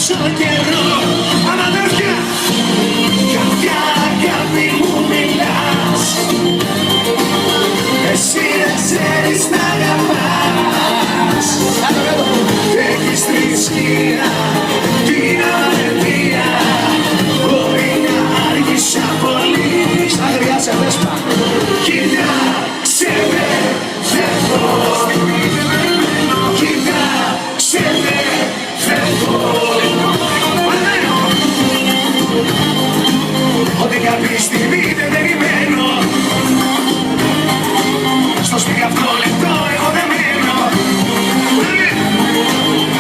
τόσο καιρό. Αμαδέρφια, κάποια αγάπη μου μιλάς. Εσύ δεν ξέρεις να αγαπάς. Έχεις θρησκεία, την αμαρτία. Μπορεί να άργησα πολύ. Στα γριά σε βέσπα. Κοίταξε με, φεύγω. Κοίταξε με, φεύγω. Ότι κάποια στιγμή δεν περιμένω. Στο σπίτι αυτό λεπτό εγώ δεν μένω.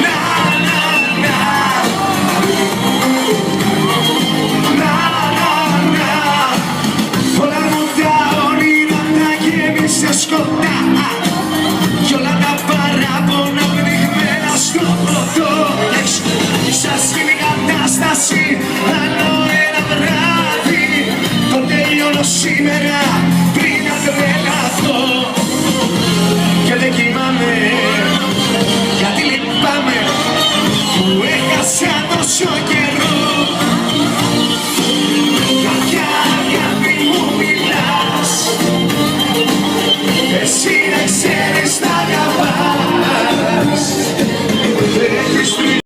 Να, να, να. Να, να, να. Όλα μου τα όνειρα τα γέμισε σκοτά. Κι όλα τα παράπονα πνιγμένα στο ποτό. Σας είναι η κατάσταση άλλο ένα βράδυ. Το τελειώνω σήμερα.